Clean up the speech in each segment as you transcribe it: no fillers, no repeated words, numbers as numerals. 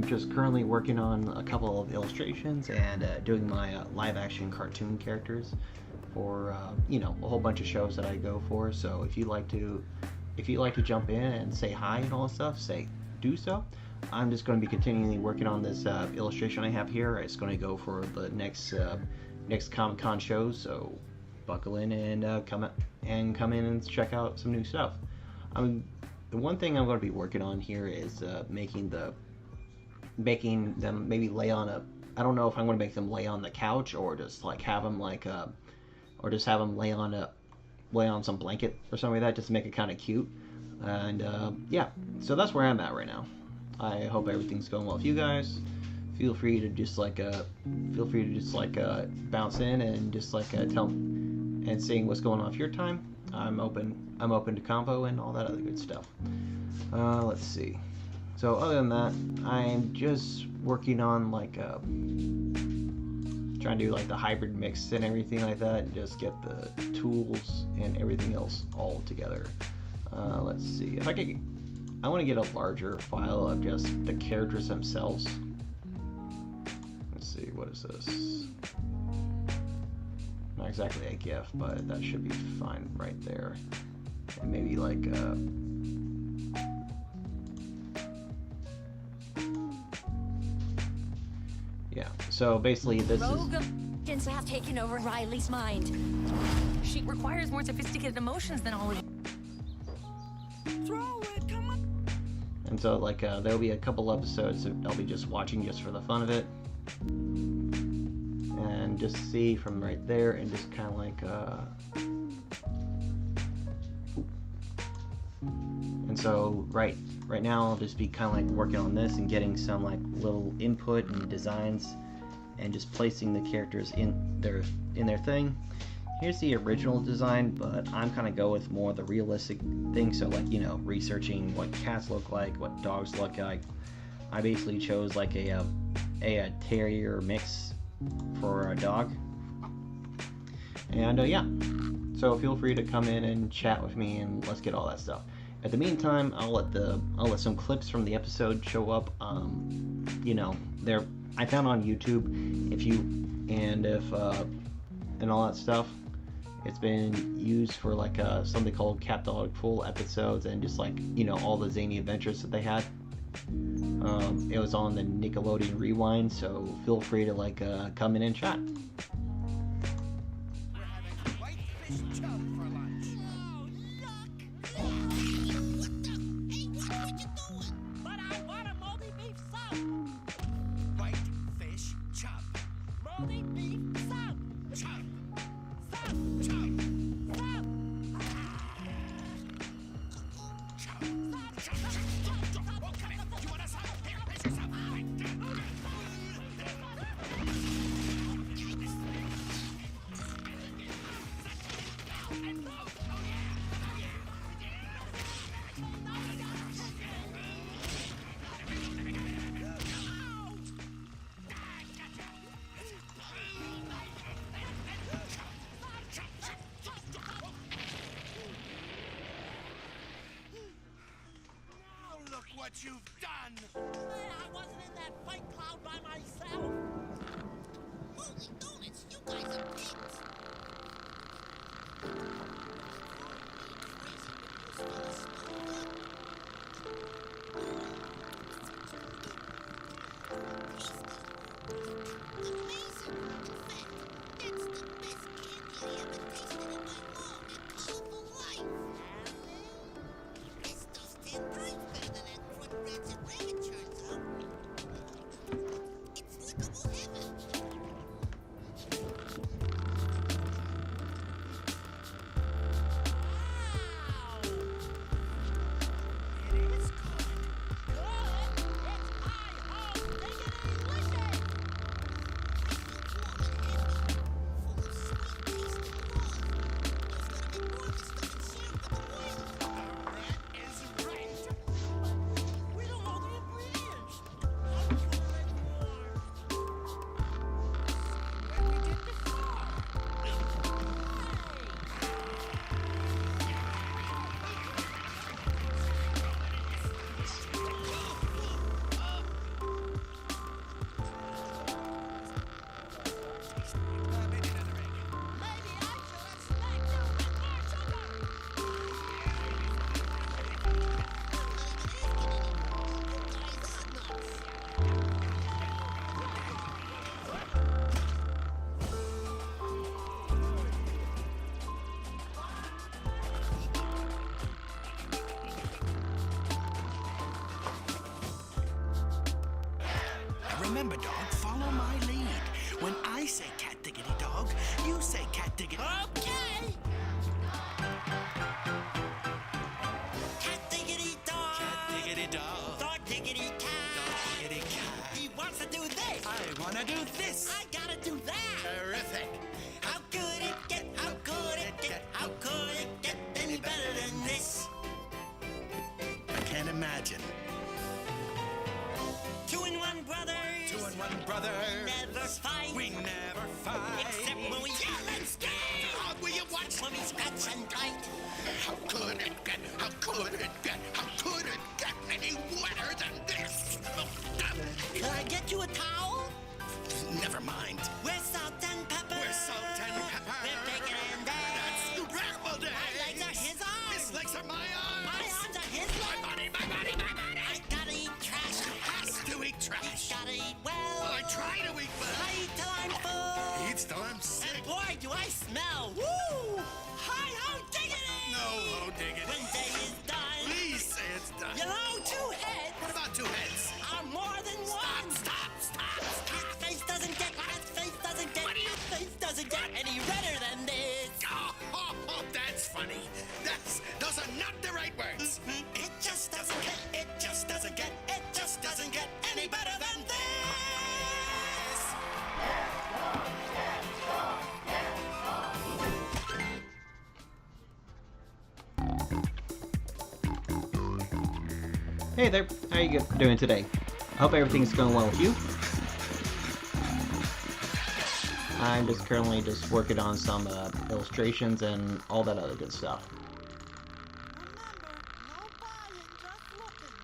just currently working on a couple of illustrations and doing my live action cartoon characters for you know, a whole bunch of shows that I go for. So if you'd like to jump in and say hi and all that stuff, do so. I'm just going to be continually working on this illustration I have here. It's going to go for the next Comic Con shows, so buckle in and come in and check out some new stuff. The one thing I'm going to be working on here is making them maybe lay on a. I don't know if I'm going to make them lay on the couch or just like have them like or just have them lay on some blanket or something like that, just to make it kind of cute. And yeah, so that's where I'm at right now. I hope everything's going well with you guys. Feel free to just bounce in and just tell and seeing what's going on with your time. I'm open to combo and all that other good stuff. Let's see. So other than that, I'm just working on trying to do like the hybrid mix and everything like that, and just get the tools and everything else all together. Let's see if I want to get a larger file of just the characters themselves. Let's see, what is this? Not exactly a GIF, but that should be fine right there. And maybe like yeah. So basically, this is have taken over Riley's mind. She requires more sophisticated emotions than all of. Throw it, come on. And so there'll be a couple episodes that I'll be just watching just for the fun of it, and just see from right there, and just kind of and so right now I'll just be kind of working on this and getting some little input and designs, and just placing the characters in their thing. Here's the original design, but I'm kind of go with more the realistic thing. So you know, researching what cats look like, what dogs look like. I basically chose a terrier mix for a dog. And yeah, so feel free to come in and chat with me, and let's get all that stuff. At the meantime, I'll let some clips from the episode show up. You know, I found on YouTube, and all that stuff. It's been used for something called Cat Dog Full episodes, and just you know, all the zany adventures that they had. It was on the Nickelodeon Rewind, so feel free to come in and chat. What you've done! I wasn't in that fight cloud by myself! Holy donuts, you guys are pigs! Remember, dog, follow my lead. When I say cat diggity dog, you say cat diggity. Okay! Cat diggity dog! Cat diggity dog. Dog diggity cat! Dog diggity cat. He wants to do this! I wanna do this. I gotta do that! Terrific. How could it get? How could it get? How could it get any better than this? I can't imagine. 2-in-1 brothers! 2-in-1 brother. Never fight! We never fight. Except when we yell and scream! Dog, will you watch? When we scratch and bite! How could it get? How could it get? How could it get any wetter than this? Could I get you a towel? Never mind. We're salt and pepper! We're salt and pepper. We're bacon and eggs! That's scrambled eggs. My legs are his arms! His legs are my arms. My arms are his legs! My body, my body, my body. I gotta eat trash! Has to eat trash. Gotta eat well! I try to eat well. I eat till I'm full! Eats till I'm sick. And boy, do I smell! Woo! Hi-ho diggity! No, oh, diggity. When day is done! Please say it's done. You know, 2 heads What about 2 heads? are more than one! Stop, stop, stop. His face doesn't get, his face doesn't get, his face doesn't get any redder than this! Oh, that's funny. Those are not the right words. It just doesn't get, it just doesn't get, it just doesn't get any better than this! Hey there, how you doing today? I hope everything's going well with you. I'm just currently just working on some illustrations and all that other good stuff. Remember, no buying, just looking.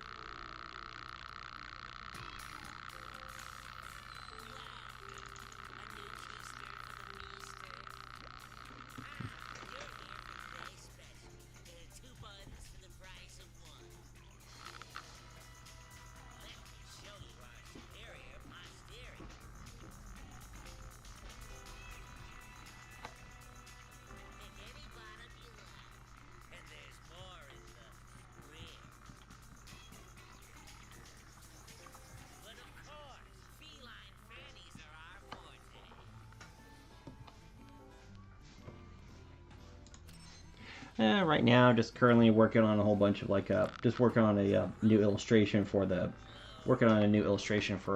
Right now, just currently working on a whole bunch of just working on a new illustration for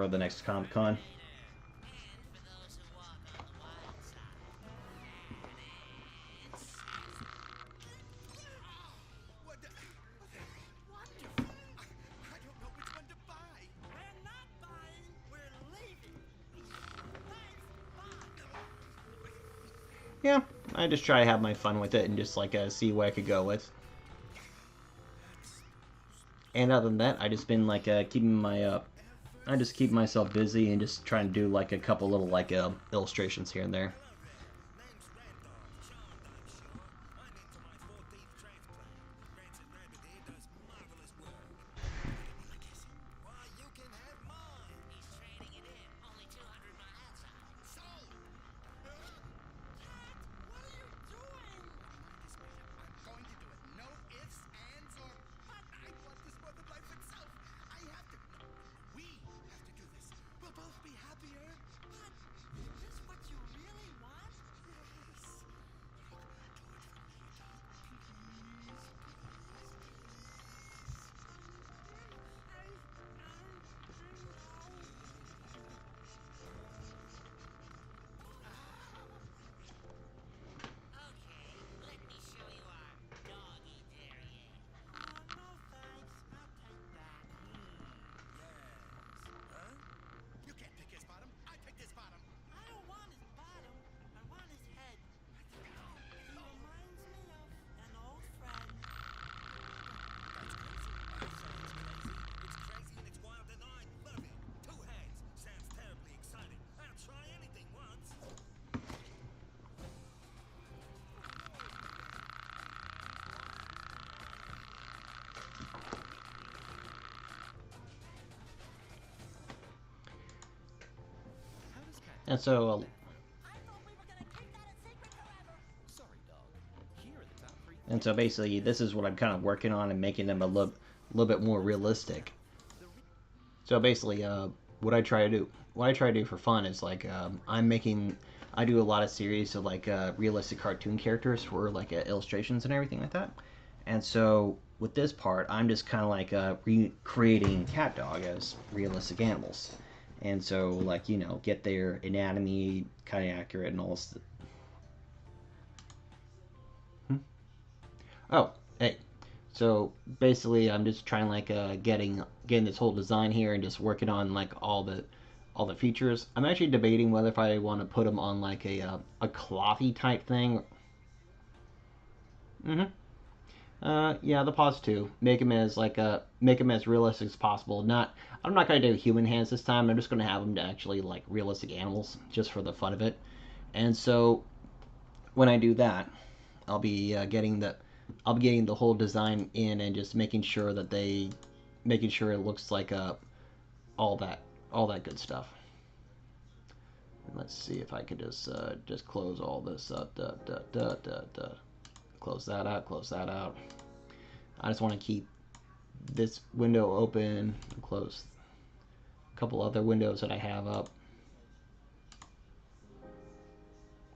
the next Comic Con. I don't know which one to buy. We're not buying, we're leaving. Thanks, bye. Yeah, I just try to have my fun with it and just see where I could go with. And other than that, I just been keeping my I just keep myself busy and just trying to do a couple little illustrations here and there. And so, basically, this is what I'm kind of working on and making them a little bit more realistic. So basically, what I try to do for fun is like I do a lot of series of like realistic cartoon characters for like illustrations and everything like that. And so with this part, I'm just kind of like recreating cat dog as realistic animals. And so like get their anatomy kind of accurate and all this. Oh, hey. So basically, I'm just trying like getting this whole design here and just working on like all the features. I'm actually debating whether if I want to put them on like a clothy type thing. Mm-hmm. Yeah, the pause too. Make them as realistic as possible. I'm not gonna do human hands this time. I'm just gonna have them to actually like realistic animals, just for the fun of it. And so when I do that, I'll be I'll be getting the whole design in and just making sure it looks like all that good stuff. And let's see if I could just close all this up. Close that out. Close that out. I just want to keep this window open. Close a couple other windows that I have up.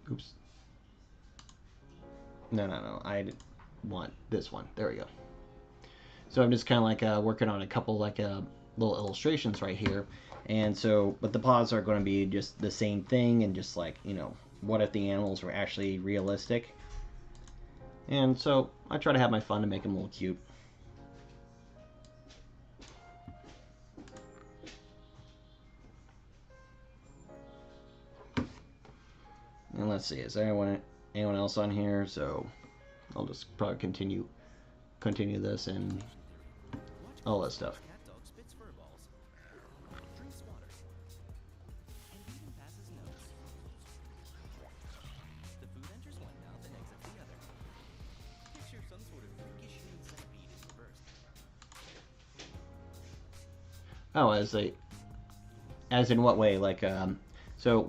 Oops. No. I want this one. There we go. So I'm just kind of like working on a couple like little illustrations right here. And so, but the plots are going to be just the same thing, and just like, what if the animals were actually realistic? And so I try to have my fun to make them a little cute. And let's see, is there anyone else on here? So I'll just probably continue this and all that stuff. Oh, as in what way? Like, so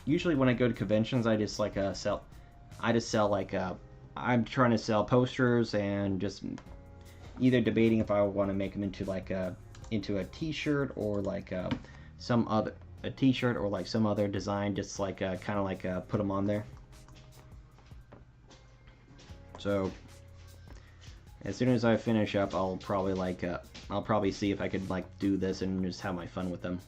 usually when I go to conventions, I just like sell like I'm trying to sell posters and just either debating if I want to make them into like into a T-shirt or like a T-shirt or like some other design, just like kind of like put them on there. So as soon as I finish up, I'll probably see if I could like do this and just have my fun with them.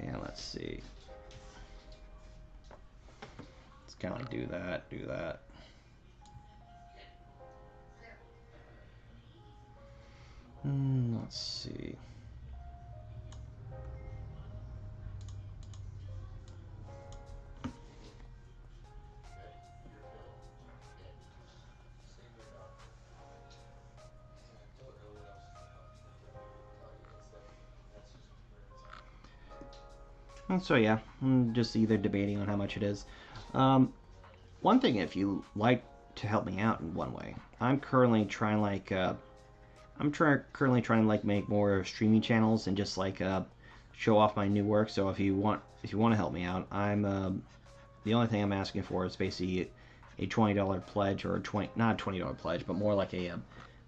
Yeah, let's see. Let's kind of like do that. Let's see. And so yeah, I'm just either debating on how much it is. One thing, if you like to help me out in one way, I'm currently trying like currently trying to like make more streaming channels and just like show off my new work. So if you want to help me out, I'm the only thing I'm asking for is basically a $20 pledge, or not a $20 pledge, but more like a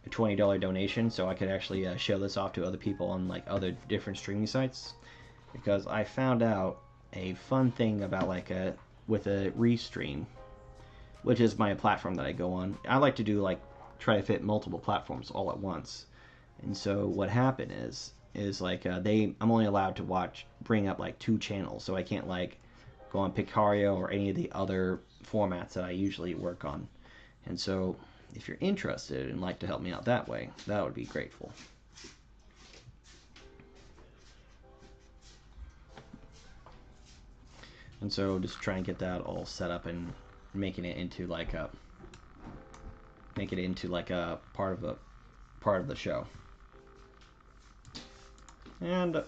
$20 donation, so I could actually show this off to other people on like other different streaming sites. Because I found out a fun thing about like with a Restream, which is my platform that I go on. I like to do like try to fit multiple platforms all at once. And so what happened is like I'm only allowed to bring up like 2 channels, so I can't like go on Picario or any of the other formats that I usually work on. And so if you're interested and like to help me out that way, that would be grateful. And so just try and get that all set up and making it into like a part of the show. And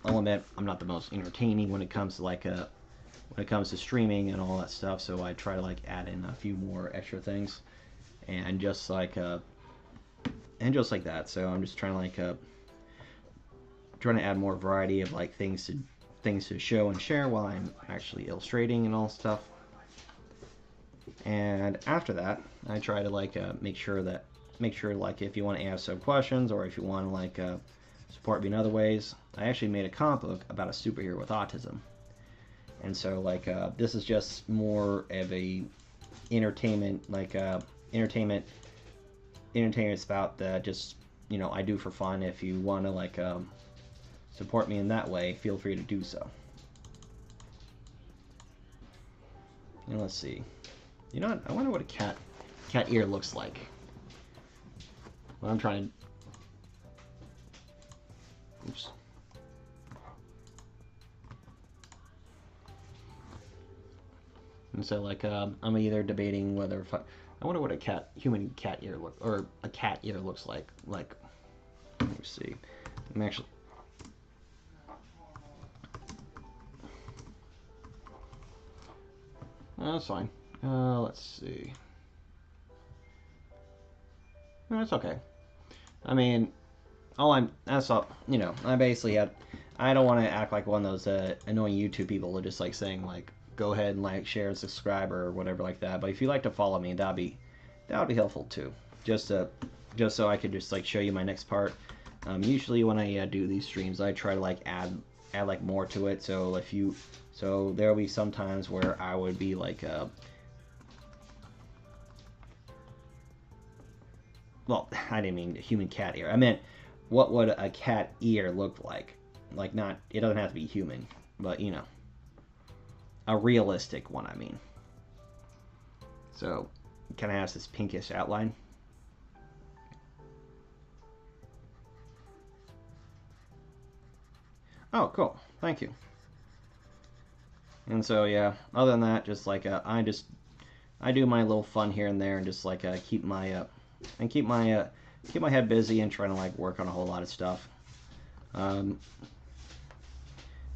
I'll admit I'm not the most entertaining when it comes to streaming and all that stuff, so I try to like add in a few more extra things and just like that. So I'm just trying to add more variety of like things things to show and share while I'm actually illustrating and all stuff. And after that, I try to like make sure like if you want to ask some questions or if you want to like support me in other ways. I actually made a comic book about a superhero with autism, and so like this is just more of a entertainment entertainment spout that just I do for fun. If you want to like support me in that way, feel free to do so. And let's see. You know what? I wonder what a cat ear looks like. When I'm trying to... Oops. And so, like, I'm either debating whether I wonder what a human cat ear or a cat ear looks like. Like, let me see. I'm actually... That's fine. Let's see. No, it's okay. I mean, that's all, I basically I don't want to act like one of those annoying YouTube people who are just like saying like, go ahead and like, share and subscribe or whatever like that. But if you like to follow me, that would be helpful too. Just so I could just like show you my next part. Usually when I do these streams, I try to like add like more to it. So there'll be some times where I would be like, well, I didn't mean human cat ear. I meant, what would a cat ear look like? Like, not, it doesn't have to be human, but, a realistic one, I mean. So, it kind of has this pinkish outline. Oh, cool. Thank you. And so, yeah, other than that, just like, I do my little fun here and there and just like, keep my head busy and trying to like work on a whole lot of stuff.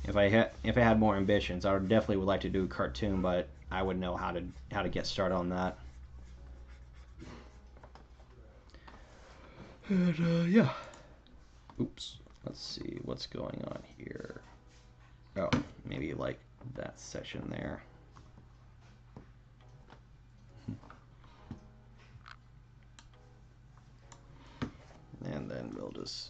If I had more ambitions, I definitely would like to do a cartoon, but I wouldn't know how to get started on that. And yeah. Oops. Let's see what's going on here. Oh, maybe like that section there. And then we'll just...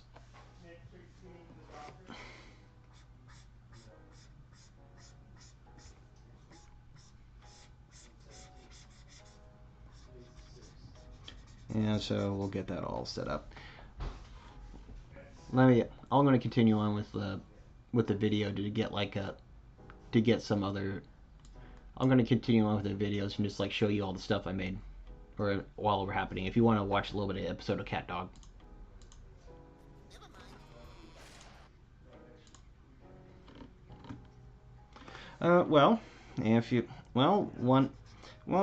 Yeah, so we'll get that all set up. I'm going to continue on with the video to get some other... I'm going to continue on with the videos and just like show you all the stuff I made or while we're happening. If you want to watch a little bit of episode of Cat Dog.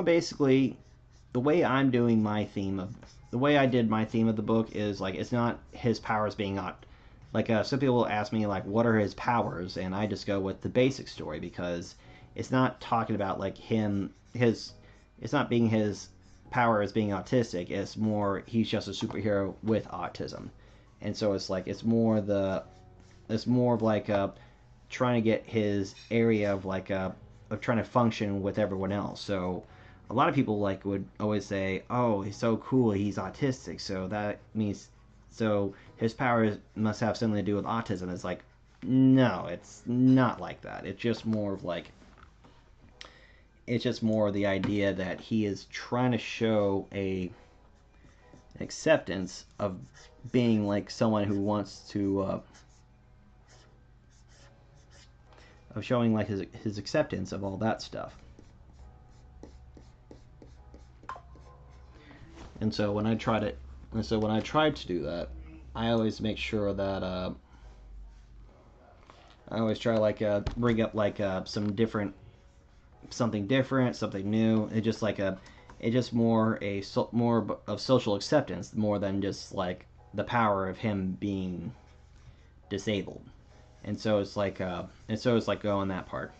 Basically, the way I did my theme of the book is like, it's not his powers being like, some people will ask me like, what are his powers, and I just go with the basic story, because it's not talking about like it's not being his power as being autistic. It's more he's just a superhero with autism, and so it's like it's more of like trying to get his area of like of trying to function with everyone else. So a lot of people like would always say, oh, he's so cool, he's autistic, so that means his powers must have something to do with autism. It's like, no, it's not like that. It's just more of like, it's just more of the idea that he is trying to show an acceptance of being like someone who wants to of showing like his acceptance of all that stuff. And so when I tried to do that, I always make sure that I always try to like bring up like something different, something new. It's just like it's just more of social acceptance more than just like the power of him being disabled. And so it's like going that part.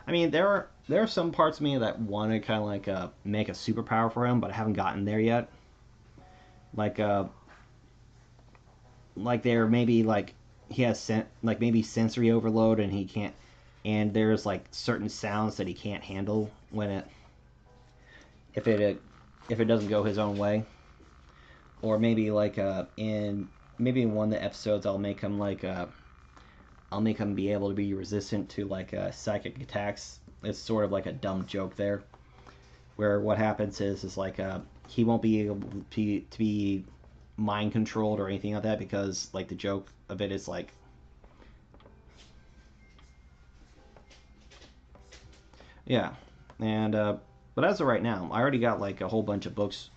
I mean, there are some parts of me that want to kind of like make a superpower for him, but I haven't gotten there yet. Like there maybe like he has maybe sensory overload and he can't. and there's like certain sounds that he can't handle when it if it doesn't go his own way. Or maybe like in one of the episodes I'll make him be able to be resistant to like psychic attacks. It's sort of like a dumb joke there, where what happens is like he won't be able to be mind controlled or anything like that, because like the joke of it is like, yeah. And but as of right now, I already got like a whole bunch of books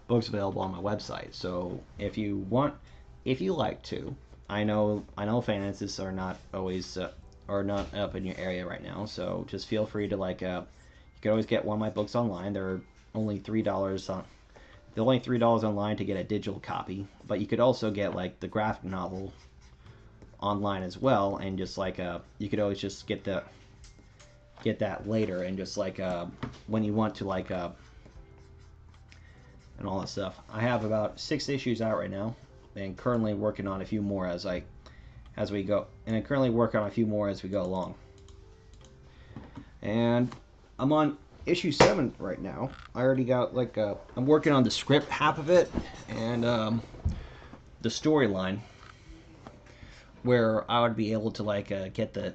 available on my website. So if you like to, I know finances are not always are not up in your area right now. So just feel free to like you can always get one of my books online. They're only $3 on. They're only $3 online to get a digital copy, but you could also get like the graphic novel online as well, and just like you could always just get that later, and just like when you want to like and all that stuff. I have about 6 issues out right now, and currently working on a few more as we go. And I currently work on a few more as we go along. And I'm on issue 7 right now. I already got like I'm working on the script half of it, and the storyline, where I would be able to like get the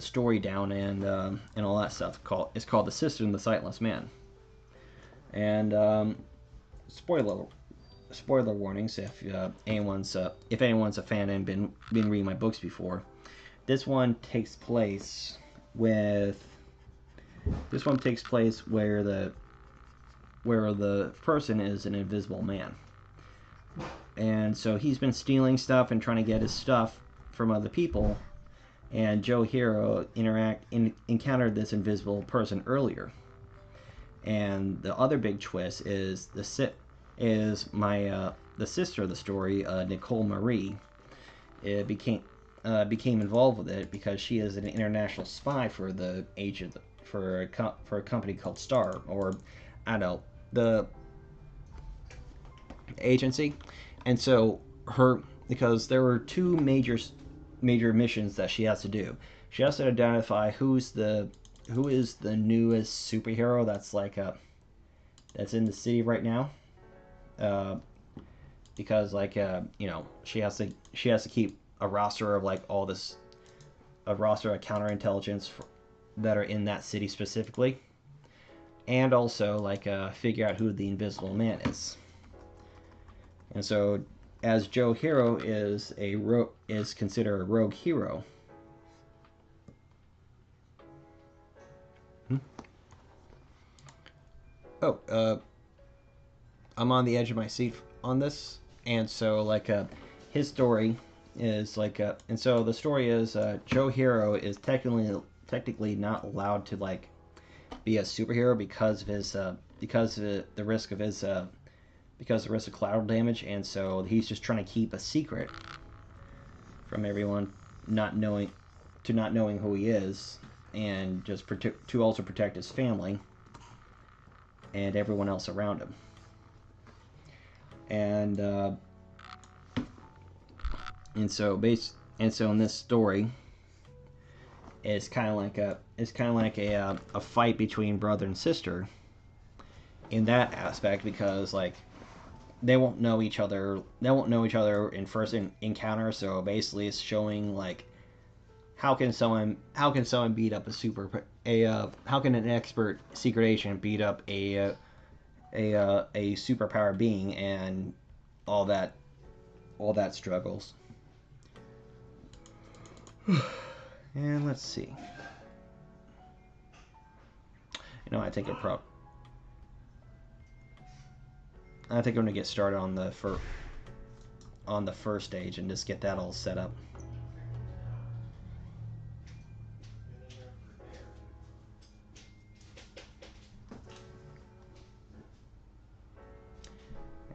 story down, and all that stuff. It's called The Sister and the Sightless Man. And spoiler warnings if anyone's a fan and been reading my books before. This one takes place where the person is an invisible man, and so he's been stealing stuff and trying to get his stuff from other people. And Joe Hero encountered this invisible person earlier. And the other big twist is the sister of the story, Nicole Marie, became involved with it because she is an international spy for the agent for a company called Star, or I don't know, the agency. And so because there were 2 major missions that she has to do. She has to identify who is the newest superhero that's in the city right now, because like she has to keep a roster of like a roster of counterintelligence that are in that city specifically, and also like figure out who the Invisible Man is. And so, as Joe Hero is considered a rogue hero. Oh, I'm on the edge of my seat on this, and so like his story is like and so the story is Joe Hero is technically not allowed to like be a superhero because of his the risk of his because of the risk of collateral damage, and so he's just trying to keep a secret from everyone, not knowing who he is, and just to also protect his family and everyone else around him. And so in this story, it's kind of like a fight between brother and sister in that aspect, because like they won't know each other in first encounter. So basically it's showing like how can someone beat up how can an expert secret agent beat up a superpower being, and all that struggles. And let's see. I think I'm gonna get started on the first stage and just get that all set up.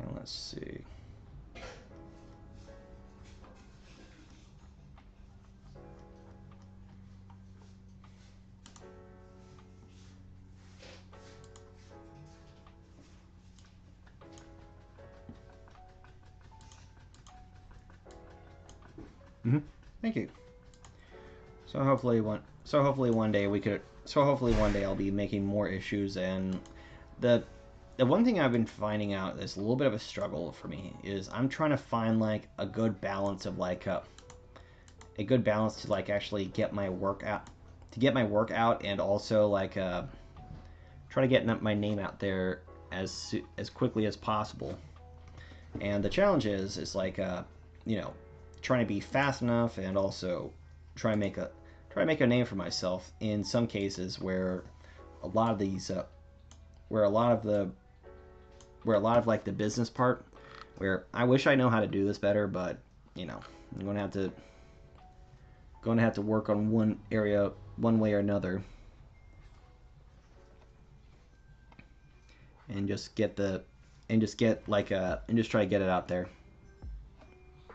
And let's see. Thank you. So hopefully so hopefully one day I'll be making more issues. And the the one thing I've been finding out that's a little bit of a struggle for me is I'm trying to find like a good balance of like a good balance to like actually get my work out, and also like try to get my name out there as quickly as possible. And the challenge is like you know, trying to be fast enough and also try to make a name for myself in some cases where a lot of these where a lot of the where a lot of like the business part, where I wish I know how to do this better, but you know, I'm going to have to work on one area one way or another, and just get the and just get like and just try to get it out there.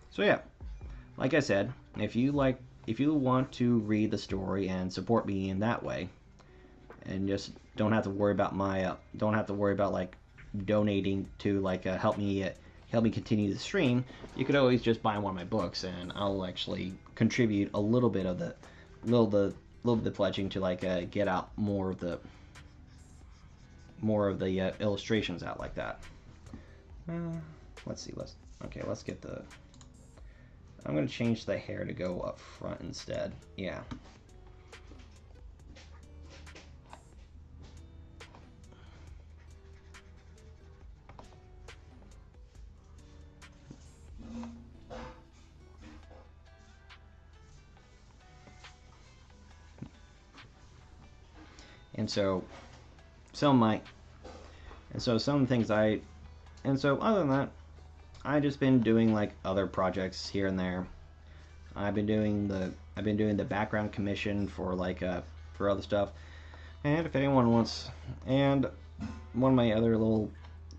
So yeah, like I said, if you want to read the story and support me in that way, and just don't have to worry about like donating to like help me continue the stream, you could always just buy one of my books, and I'll actually contribute a little bit of the pledging to like get out more of the illustrations out like that. Let's see. Let's get the. I'm gonna change the hair to go up front instead. Yeah. And so some things other than that, I just been doing like other projects here and there. I've been doing the background commission for like for other stuff. And if anyone wants, and one of my other little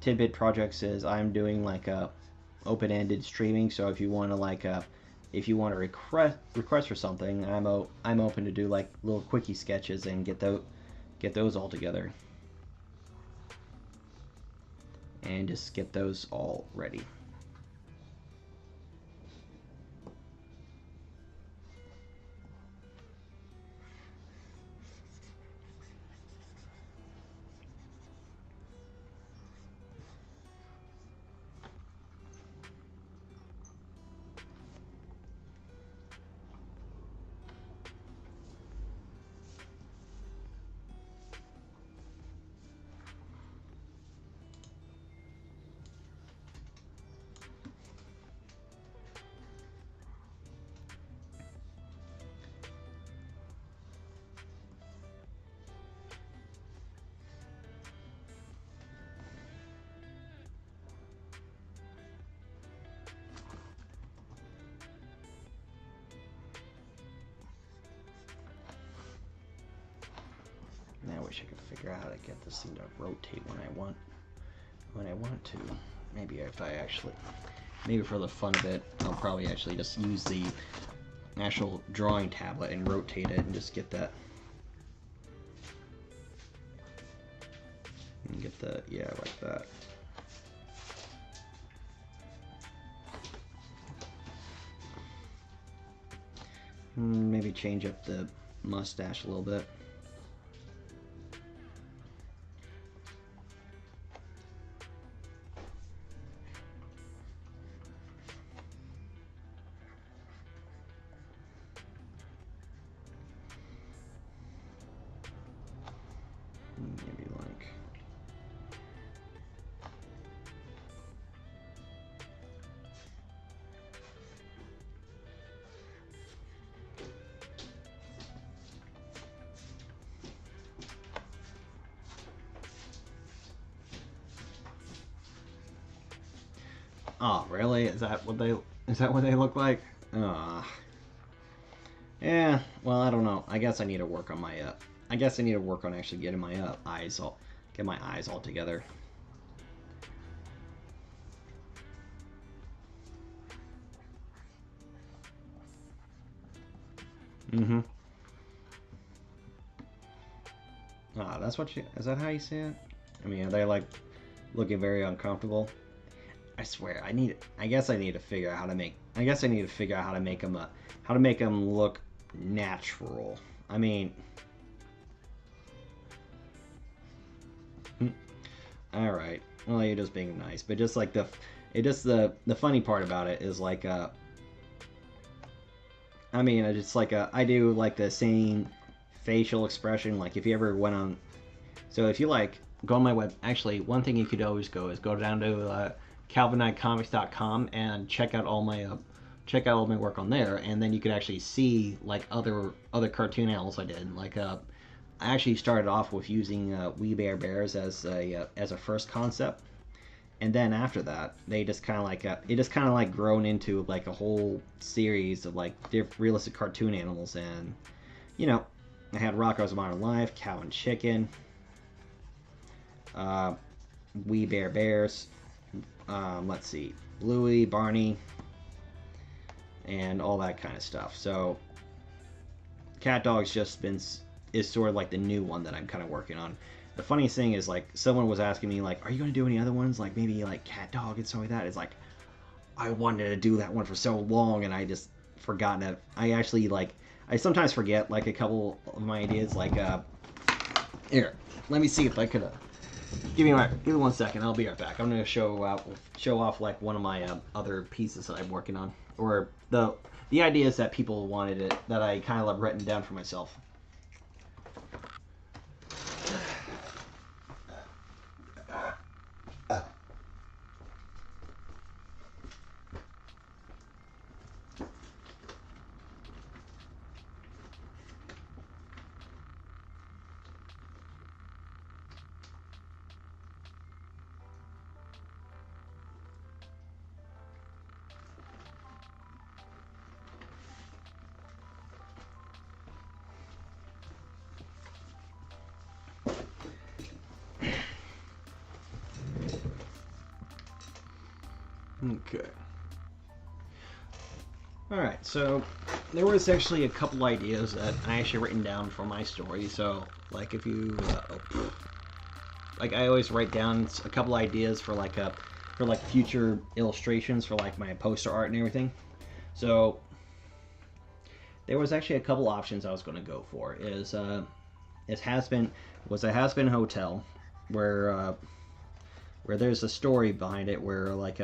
tidbit projects is I'm doing like a open-ended streaming. So if you want to request for something, I'm open to do like little quickie sketches and get those all together, and just get those all ready. Now I wish I could figure out how to get this thing to rotate when I want to. Maybe for the fun of it, I'll probably actually just use the actual drawing tablet and rotate it and just get that. And get the, yeah, like that. Maybe change up the mustache a little bit. Maybe like oh, really? Is that what they look like? Yeah, well, I don't know. I guess I need to work on my actually getting my eyes all together. Mm-hmm. Ah, is that how you say it? I mean, are they like looking very uncomfortable? I swear, I guess I need to figure out how to make them look natural. I mean, all right. Well, you're just being nice, but just like the funny part about it is like I mean, it's like I do like the same facial expression. Like if you ever went on, so if you like go on my web, actually one thing you could always go is go down to CalvinNyeComics.com and check out all my work on there, and then you could actually see like other cartoon animals I did. Like I actually started off with using We Bare Bears as a first concept, and then after that they just kind of like it just kind of like grown into like a whole series of like realistic cartoon animals. And you know, I had Rocko's Modern Life, Cow and Chicken, We Bare Bears, let's see, Bluey, Barney, and all that kind of stuff. So Cat Dog's just been is sort of like the new one that I'm kind of working on. The funniest thing is like someone was asking me like, are you going to do any other ones, like maybe like Cat Dog and stuff like that? It's like I wanted to do that one for so long, and I just forgotten it. I actually like I sometimes forget like a couple of my ideas. Like here, let me see if I could give me 1 second. I'll be right back. I'm going to show off like one of my other pieces that I'm working on, or the ideas that people wanted it that I kind of written down for myself. Okay. Alright, so there was actually a couple ideas that I actually written down for my story. So, like if you, like I always write down a couple ideas for like future illustrations for like my poster art and everything. So there was actually a couple options I was going to go for. It has been a has-been hotel where there's a story behind it where like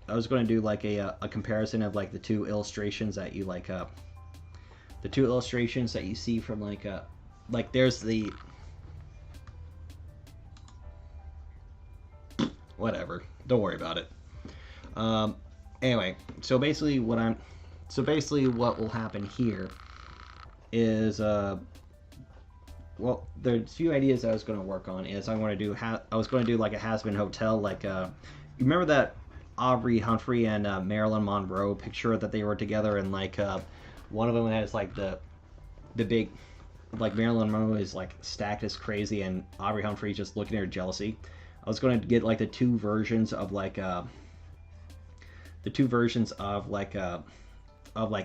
I was going to do like a comparison of like the two illustrations that you like the two illustrations that you see from like there's the whatever, don't worry about it. Anyway, so basically what will happen here is well, there's a few ideas I was going to work on. Is I was going to do like a has-been hotel, like you remember that Aubrey Humphrey and Marilyn Monroe picture that they were together, and like one of them has like the big, like Marilyn Monroe is like stacked as crazy, and Aubrey Humphrey just looking at her jealousy. I was going to get like the two versions of like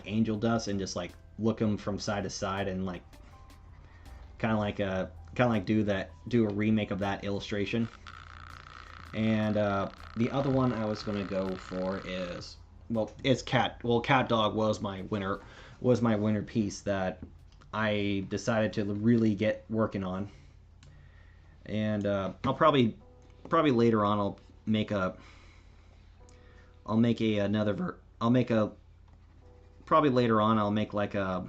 angel dust, and just like look them from side to side, and like kind of like do a remake of that illustration. And the other one I was going to go for is, well, it's Cat Dog was my winner piece that I decided to really get working on. And I'll probably later on I'll make a probably later on I'll make like a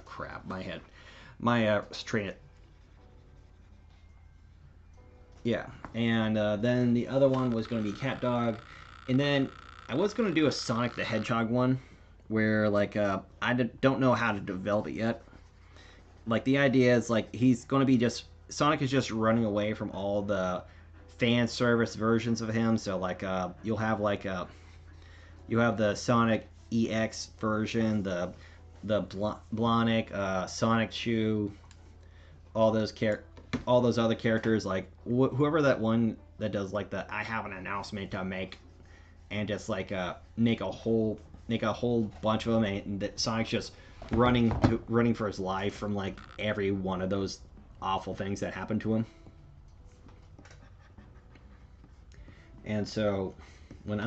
crap, my train. Yeah, and then the other one was going to be Cat Dog, and then I was going to do a Sonic the Hedgehog one, where like I don't know how to develop it yet. Like the idea is like he's going to be Sonic is just running away from all the fan service versions of him. So like you have the Sonic EX version, the Blonic, Sonic Chew, all those other characters, like whoever that one that does like the I have an announcement to make, and just like make a whole bunch of them, and that Sonic's just running for his life from like every one of those awful things that happen to him. And so when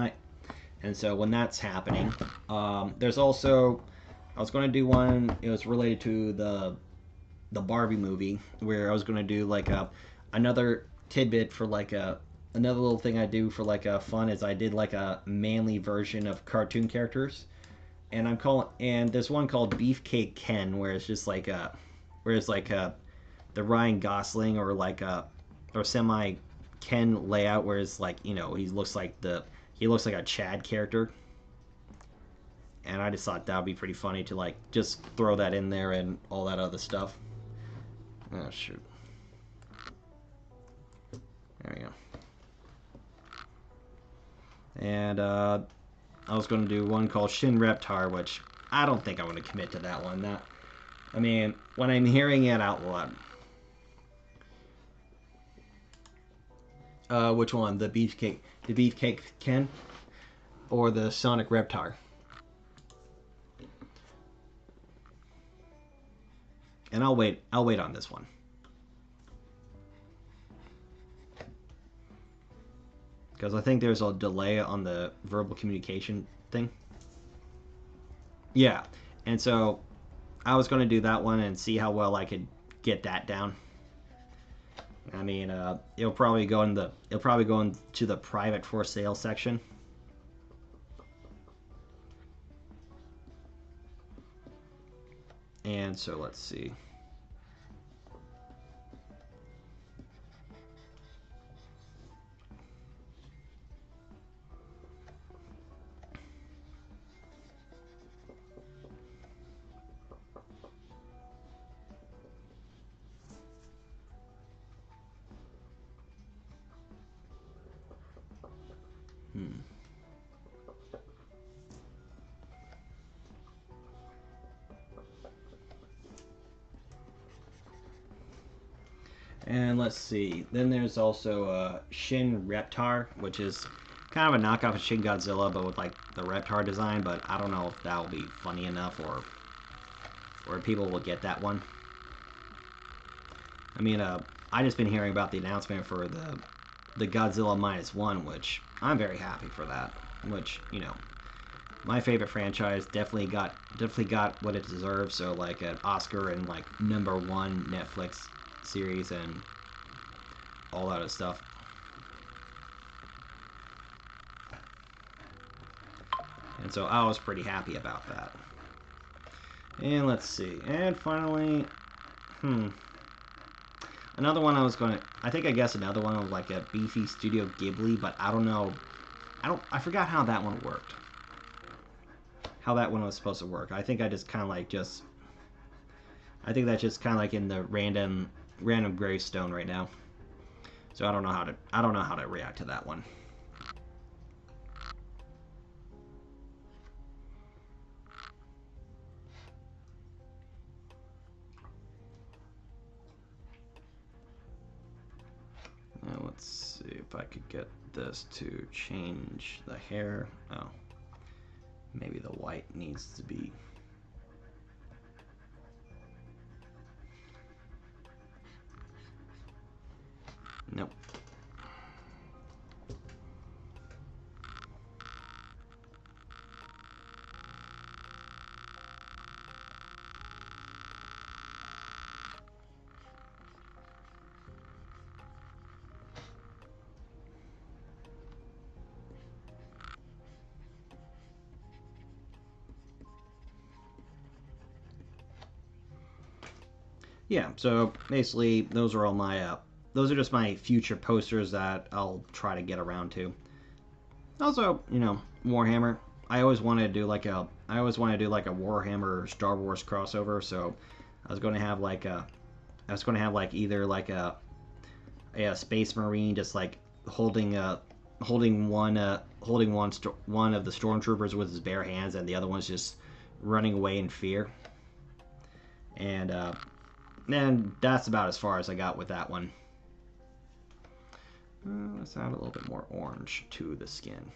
that's happening, there's also I was going to do one. It was related to the Barbie movie, where I was going to do like another tidbit for like another little thing I do for like a fun is I did like a manly version of cartoon characters, and there's one called Beefcake Ken, where it's just like where it's like the Ryan Gosling or like or semi Ken layout, where it's like, you know, he looks like a Chad character. And I just thought that would be pretty funny to like just throw that in there and all that other stuff. Oh shoot. There we go. And I was going to do one called Shin Reptar, which I don't think I'm going to commit to that one. I mean, when I'm hearing it out loud. Which one? The Beefcake Ken, or the Sonic Reptar? And I'll wait on this one. Because I think there's a delay on the verbal communication thing. Yeah, and so I was going to do that one and see how well I could get that down. I mean, it'll probably go into the private for sale section. And so let's see. And let's see. Then there's also Shin Reptar, which is kind of a knockoff of Shin Godzilla, but with like the Reptar design. But I don't know if that will be funny enough, or people will get that one. I mean, I just been hearing about the announcement for the Godzilla -1, which I'm very happy for that. Which, you know, my favorite franchise definitely got what it deserves. So like an Oscar and like #1 Netflix series and all that other stuff. And so I was pretty happy about that. And let's see. And finally, another one I guess another one was like a Beefy Studio Ghibli, but I don't know. I forgot how that one worked. How that one was supposed to work. I think I just kind of like I think that's just kind of like in the random gravestone right now. So I don't know how to react to that one. Now let's see if I could get this to change the hair. Oh, maybe the white needs to be. Nope. Yeah, so basically those are all my those are just my future posters that I'll try to get around to. Also, you know, Warhammer. I always wanted to do like a Warhammer Star Wars crossover, so I was going to have like either like a Space Marine just like holding one of the stormtroopers with his bare hands, and the other one's just running away in fear. And that's about as far as I got with that one. Let's add a little bit more orange to the skin,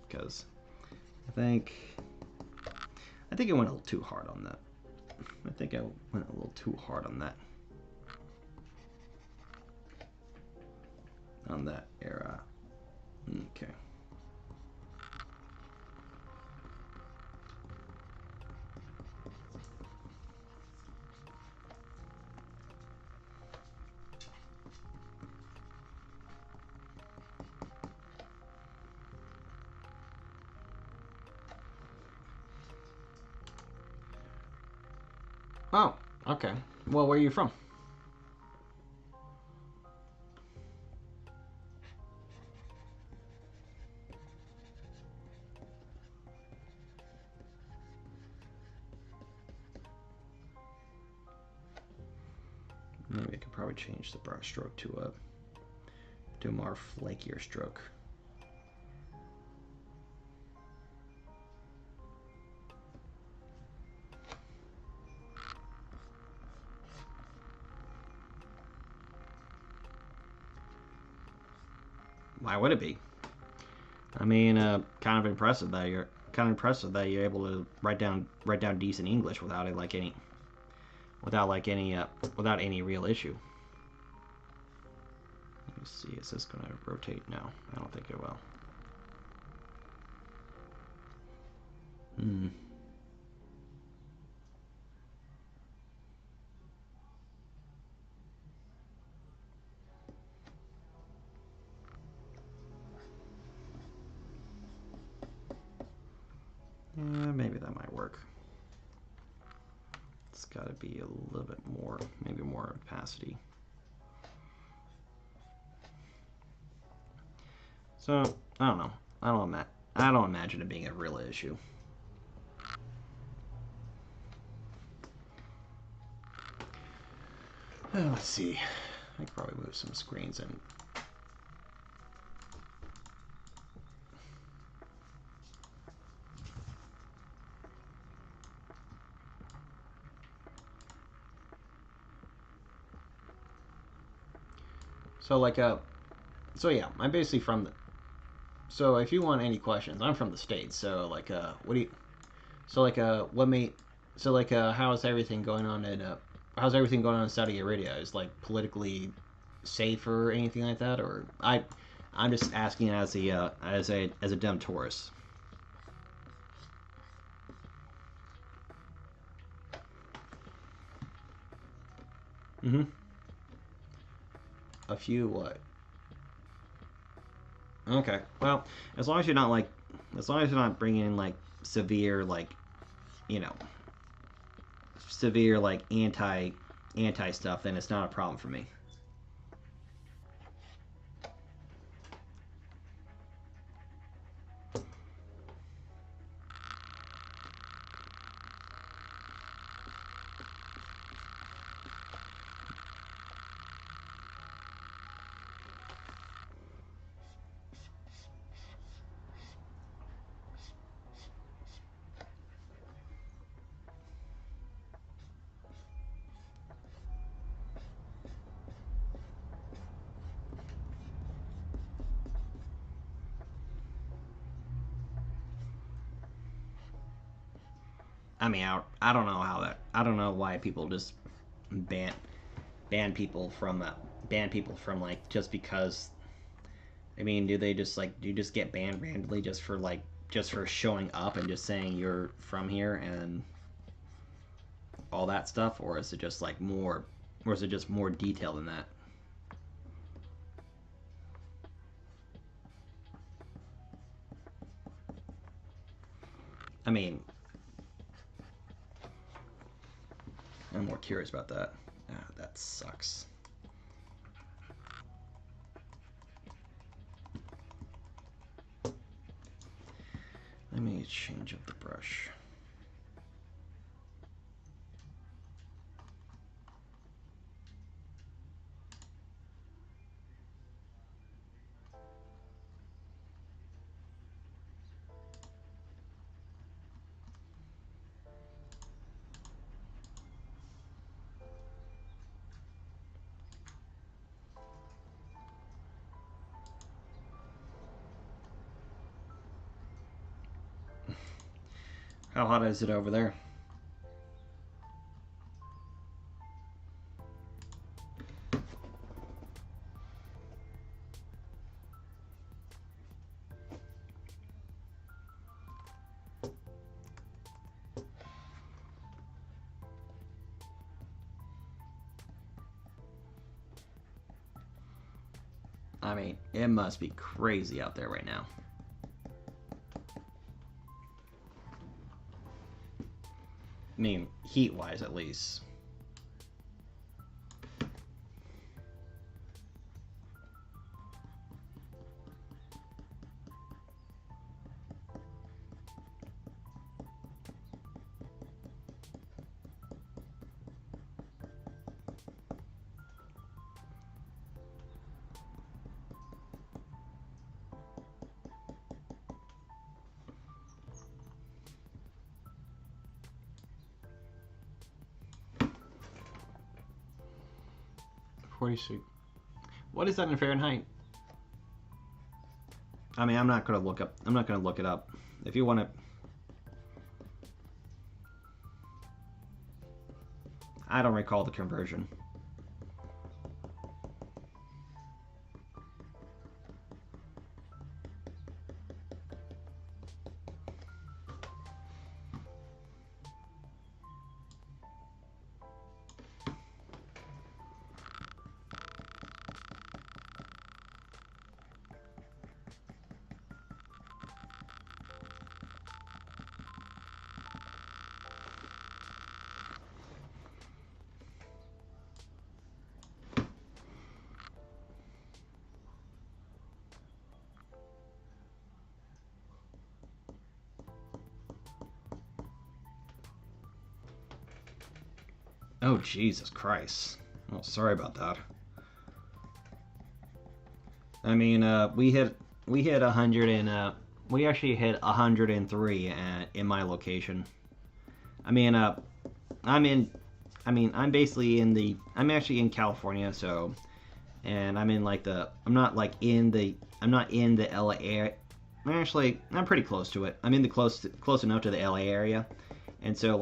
because I think it went a little too hard on that. I think I went a little too hard on that. On that era. Okay. Oh, okay. Well, where are you from? Maybe I could probably change the brush stroke to a more flakier stroke. Why would it be? I mean, kind of impressive that you're able to write down decent English without without any real issue. Let me see. Is this going to rotate? No, I don't think it will. Hmm. Yeah, maybe that might work. It's got to be a little bit more, maybe more opacity. So I don't know. I don't imagine it being a real issue. Let's see. I could probably move some screens and. So so yeah, I'm basically from the. So if you want any questions, I'm from the States. So what do you? So what made? So how's everything going on how's everything going on in Saudi Arabia? Is politically safe or anything like that? Or I'm just asking as a dumb tourist. Mm-hmm. A few what? Okay. Well, as long as you're not as long as you're not bringing in severe you know severe anti stuff, then it's not a problem for me. I mean, I don't know I don't know why people just ban ban people from just because. I mean, do they just do you just get banned randomly just for showing up and just saying you're from here and all that stuff, or is it just or is it just more detailed than that? I mean, I'm more curious about that. Ah, that sucks. Let me change up the brush. How hot is it over there? I mean, it must be crazy out there right now. I mean, heat-wise at least. What is that in Fahrenheit? I mean, I'm not gonna look it up. If you want to, I don't recall the conversion. Oh, Jesus Christ. Oh, sorry about that. I mean, we hit 100 and we actually hit 103 in my location. I mean, I'm basically I'm actually in California, so, and I'm in like I'm not in the LA area. I'm pretty close to it. I'm in the close enough to the LA area, and so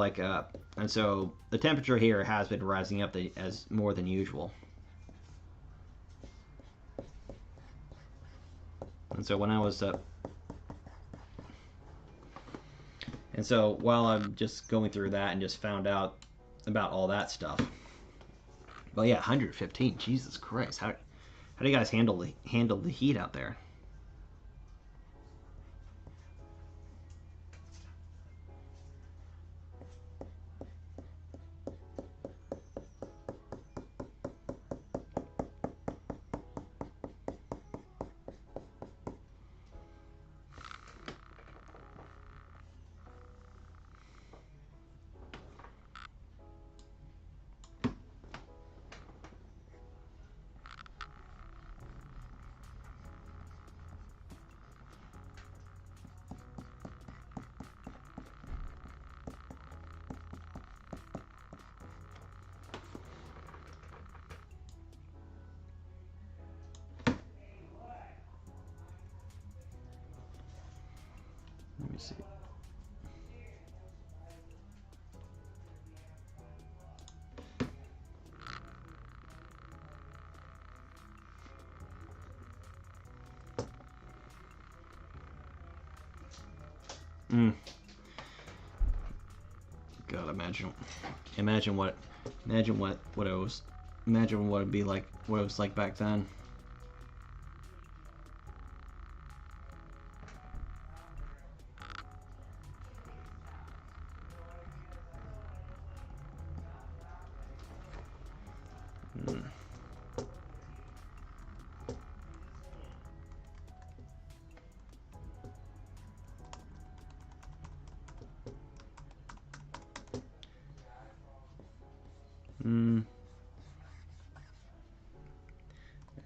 the temperature here has been rising up as more than usual. And so when I was and so while I'm just going through that and just found out about all that stuff. Well, yeah, 115. Jesus Christ, how do you guys handle the heat out there? Let me see. God, imagine what it'd be like, what it was like back then.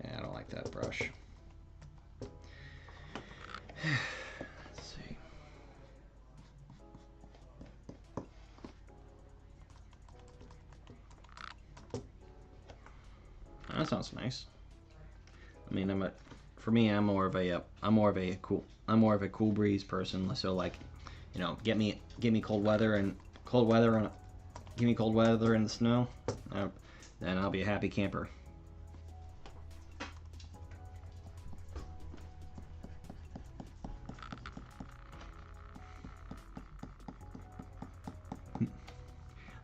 Yeah, I don't like that brush. Let's see. That sounds nice. I mean, for me, I'm more of a cool breeze person. So like, you know, give me cold weather and give me cold weather in the snow, then I'll be a happy camper.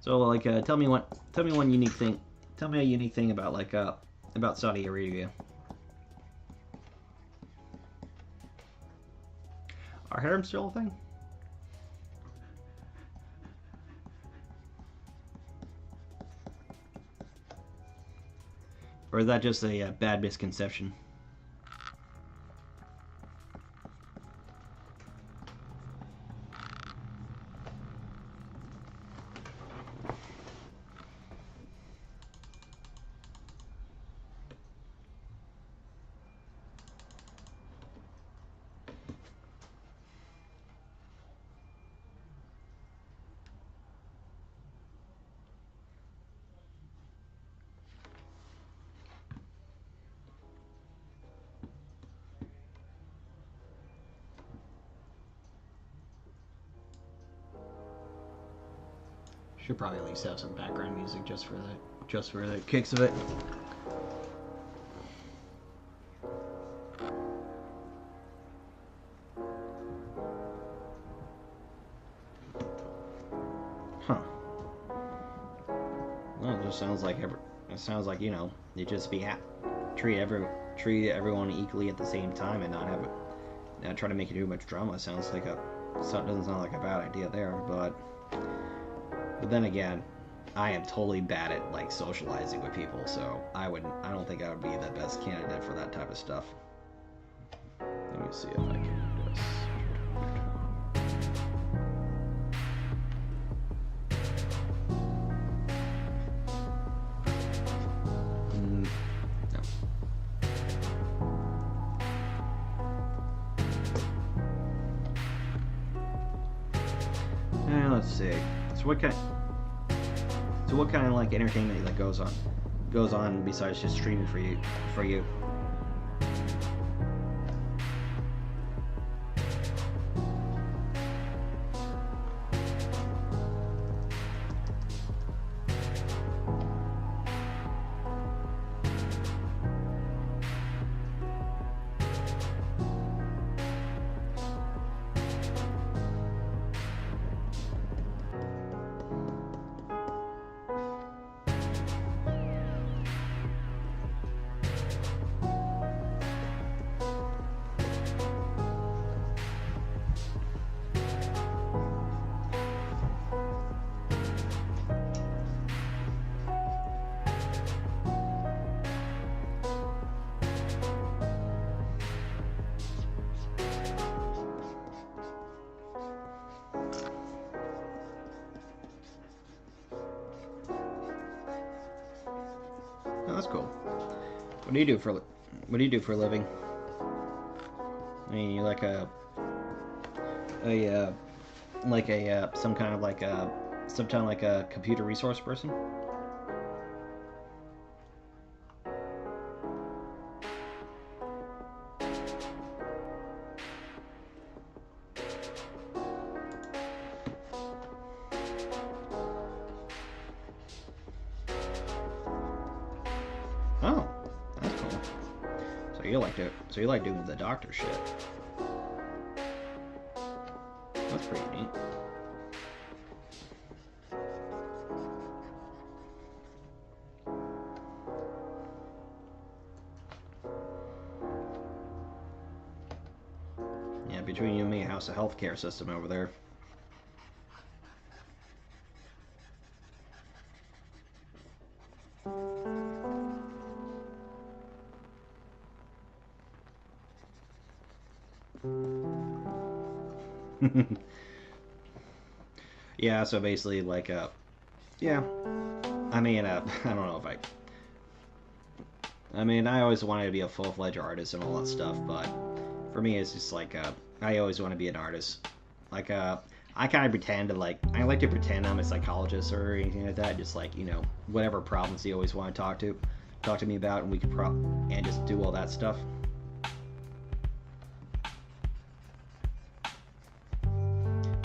So like, tell me one unique thing. Tell me a unique thing about about Saudi Arabia. Are harems still a thing? Or is that just a bad misconception? Should probably at least have some background music just for the kicks of it. Huh. Well, it just sounds like you know, you just treat everyone equally at the same time and not try to make it too much drama. Doesn't sound like a bad idea there, but then again, I am totally bad at like socializing with people, so I don't think I would be the best candidate for that type of stuff. Let me see if I can do this. No. Let's see. So what kind of like entertainment that goes on besides just streaming for you? Oh, that's cool. What do you do for a living? I mean, you like some kind of like a computer resource person? Oh, that's cool. So you like doing the doctor shit. That's pretty neat. Yeah, between you and me, how's the healthcare system over there? Yeah, so basically, like, yeah. I mean, I don't know if I mean, I always wanted to be a full-fledged artist and all that stuff, but for me, it's just like, I always want to be an artist. Like, I kind of pretend to, like, I like to pretend I'm a psychologist or anything like that, just like, you know, whatever problems you always want to talk to me about, and we could and just do all that stuff.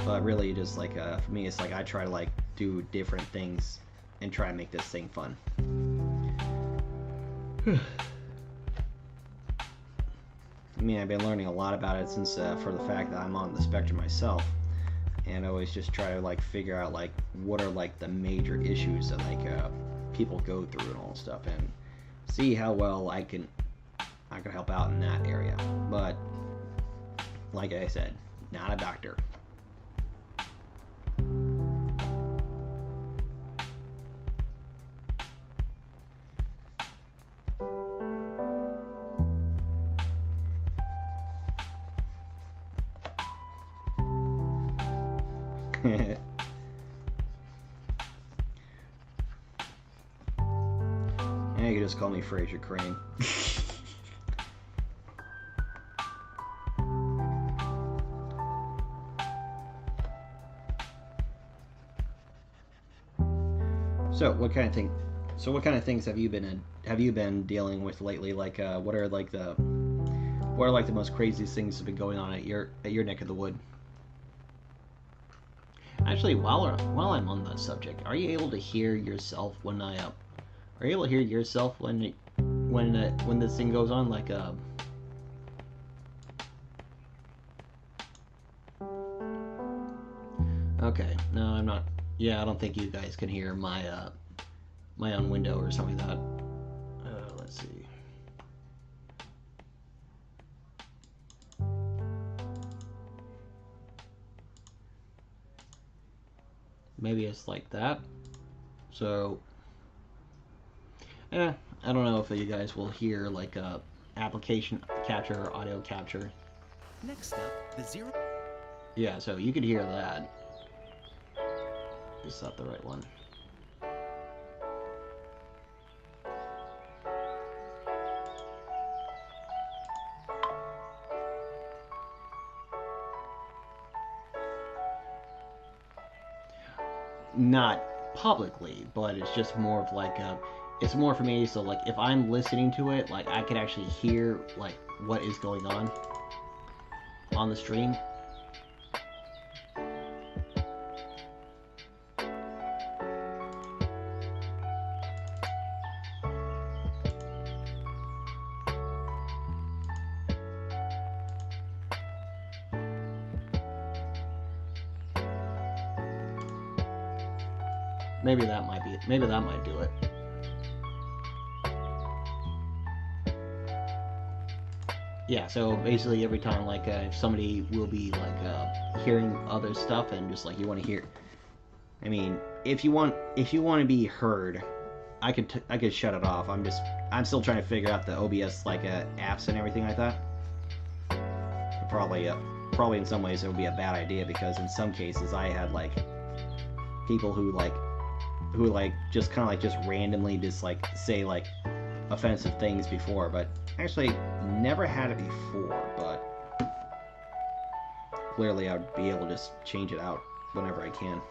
But really, just like for me, it's like I try to like do different things and try to make this thing fun. I mean, I've been learning a lot about it since for the fact that I'm on the spectrum myself, and I always just try to like figure out like what are like the major issues that like people go through and all stuff, and see how well I can help out in that area. But like I said, not a doctor. Yeah, you can just call me Fraser Crane. So what kind of things have you been dealing with lately? Like, what are like the most craziest things that have been going on at your neck of the wood? Actually, while I'm on that subject, are you able to hear yourself when are you able to hear yourself when this thing goes on? Like, okay, no, I'm not. Yeah, I don't think you guys can hear my my own window or something like that. Let's see. Maybe it's like that. So, I don't know if you guys will hear like a application capture or audio capture. Next up, the zero. Yeah, so you could hear that. Is that the right one? Not publicly, but it's just more of like it's more for me. So like if I'm listening to it, like I can actually hear like what is going on the stream. Maybe that might do it. Yeah, so basically every time like if somebody will be like hearing other stuff and just like you want to hear, I mean, if you want to be heard, I could shut it off. I'm still trying to figure out the OBS like apps and everything like that. Probably in some ways it would be a bad idea because in some cases I had like people who just kind of like just randomly just like say like offensive things before, but actually never had it before, but clearly I would be able to just change it out whenever I can.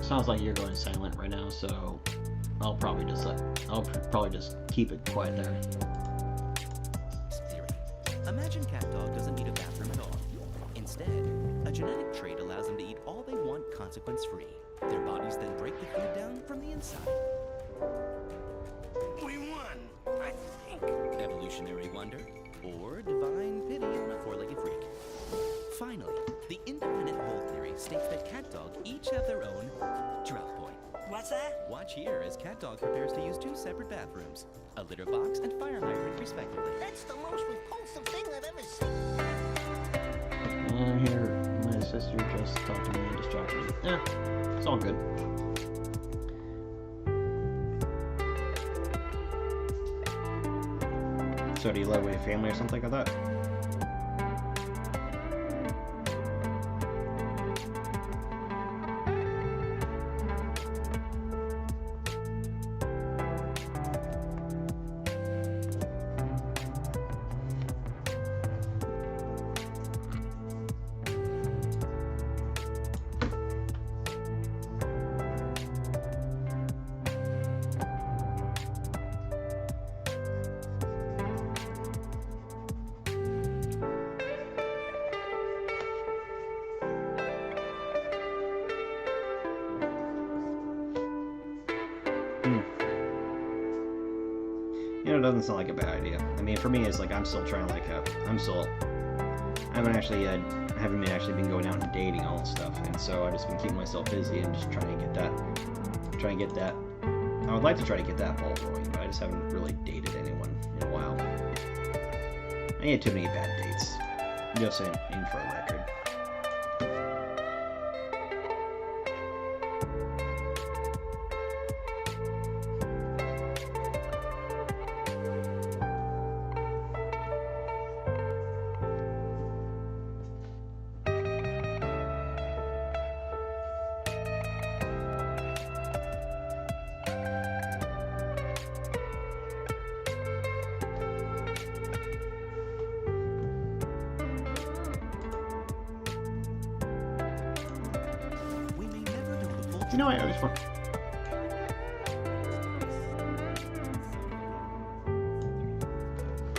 Sounds like you're going silent right now, so I'll probably just keep it quiet there. Theory. Imagine CatDog doesn't need a bathroom at all. Instead, a genetic trait allows them to eat all they want consequence-free. Their bodies then break the food down from the inside. We won, I think. Evolutionary wonder, or divine pity on a four-legged freak. Finally, the independent whole theory states that cat dog each have their own drop point. What's that? Watch here as cat dog prepares to use 2 separate bathrooms, a litter box and fire hydrant respectively. That's the most repulsive thing I've ever seen. And here, my sister just talked to me and distracted me. Yeah, it's all good. So do you live with your family or something like that? You know, it doesn't sound like a bad idea. I mean, for me, it's like I'm still trying, like, I haven't actually been going out and dating all and stuff, and so I've just been keeping myself busy and just trying to get that. I would like to try to get that ball rolling, but I just haven't really dated anyone in a while. I had too many bad dates. Just in for a record. We may never know the full You know, I always want.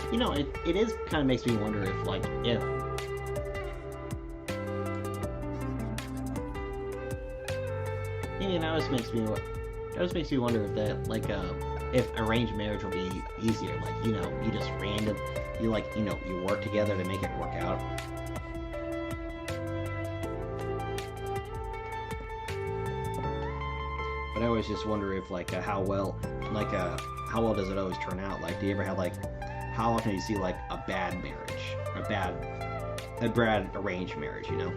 You know, it is kind of makes me wonder if, like, if. You know, it just makes me wonder if that, like, if arranged marriage will be easier. Like, you know, you just you work together to make it work out. But I always just wonder if, like, how well does it always turn out? Like, do you ever have, like, how often do you see, like, a bad marriage, a bad arranged marriage, you know?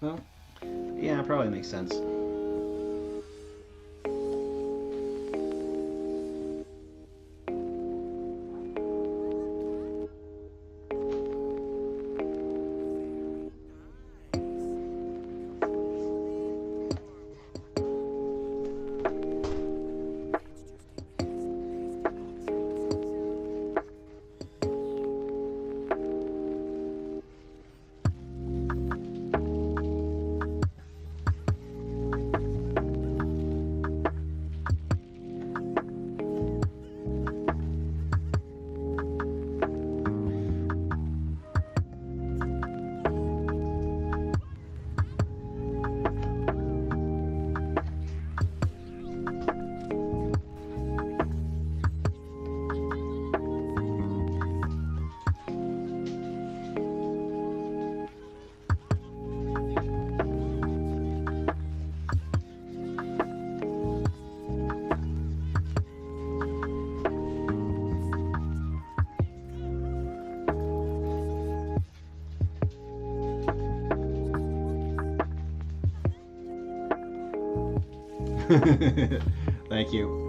Well, yeah, it probably makes sense. Thank you.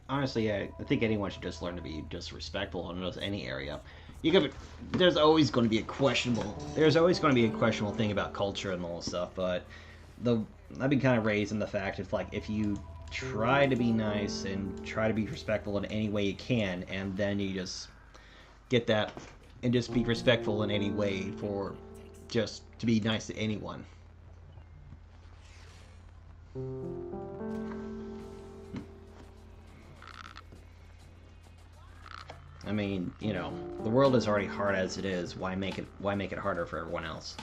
Honestly, I think anyone should just learn to be just respectful in almost any area. You could, there's always going to be a questionable. There's always going to be a questionable thing about culture and all this stuff. But I've been kind of raised in the fact it's like if you try to be nice and try to be respectful in any way you can, and then you just get that and just be respectful in any way for just to be nice to anyone. I mean, you know, the world is already hard as it is. Why make it harder for everyone else?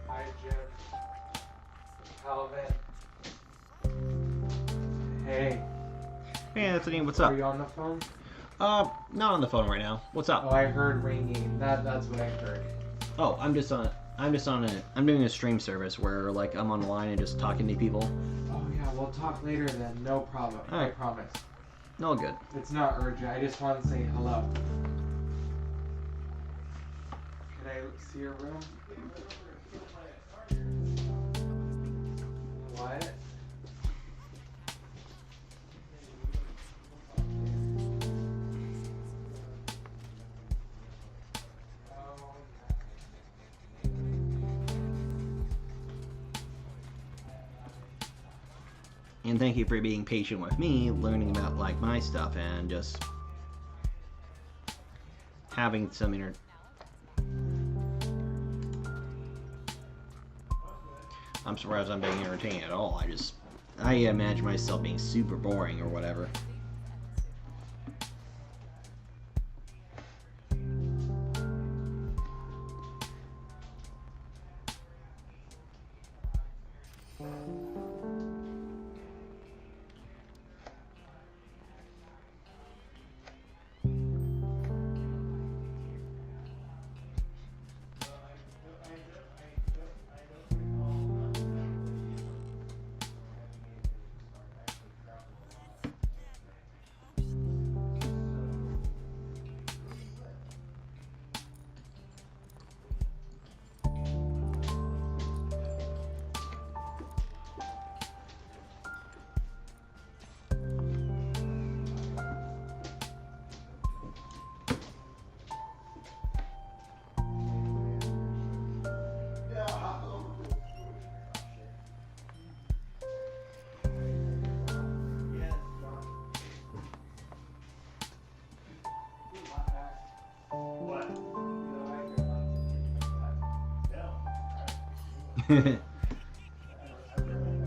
Hi, Jim. Calvin. Hey, Hey, Anthony, what's are up? you on the phone? Not on the phone right now. What's Oh, up? I heard ringing. That's what I heard. Oh, I'm doing a stream service where like I'm online and just talking to people. Oh yeah, we'll talk later then. No problem. I Alright. promise. No good. It's not urgent. I just want to say hello. Can I see your room? What? And thank you for being patient with me, learning about like my stuff and just having some I'm surprised I'm being entertaining at all. I imagine myself being super boring or whatever.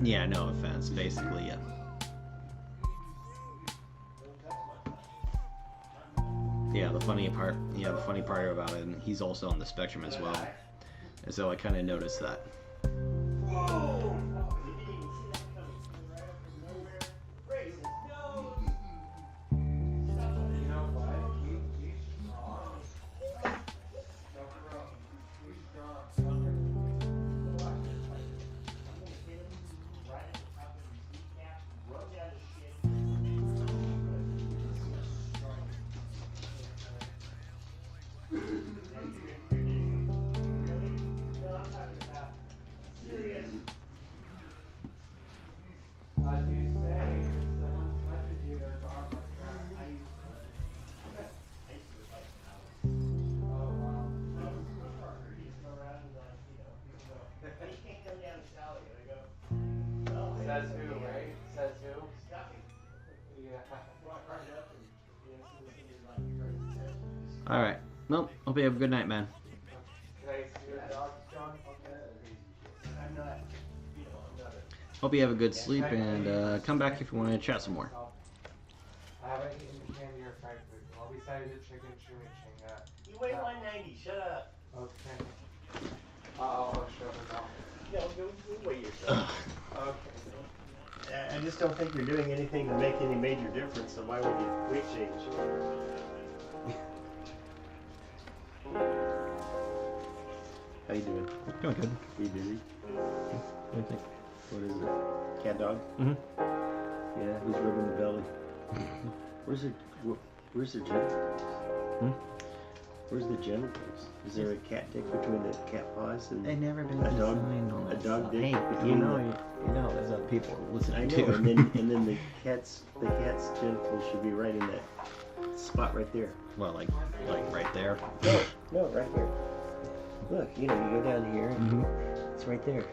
Yeah, no offense. Basically, yeah. Yeah, the funny part about it, and he's also on the spectrum as well. And so I kind of noticed that. Says who, right? Says who? Yeah. Alright. Well, hope you have a good night, man. Can I see your dog, John? Hope you have a good sleep, and come back if you want to chat some more. I haven't eaten candy or fried food. Well, besides the chicken chimichanga. You weigh 190, shut up. Okay. I'll show her now. No, go weigh yourself. Okay. I just don't think you're doing anything to make any major difference, so why would you weight change? How you doing? Doing good. You busy? What do you think? What is it? Cat dog? Mm-hmm. Yeah, who's rubbing the belly? Where's the genitals? Hmm? Where's the genitals? Is there a cat dick between the cat paws and They've never been a dog? designed on A that dog stuff. dick Hey, between you know, there's other people listening I know, too. and then the cat's genitals should be right in that spot right there. Well, like right there. No, right here. Look, you go down here, and it's right there.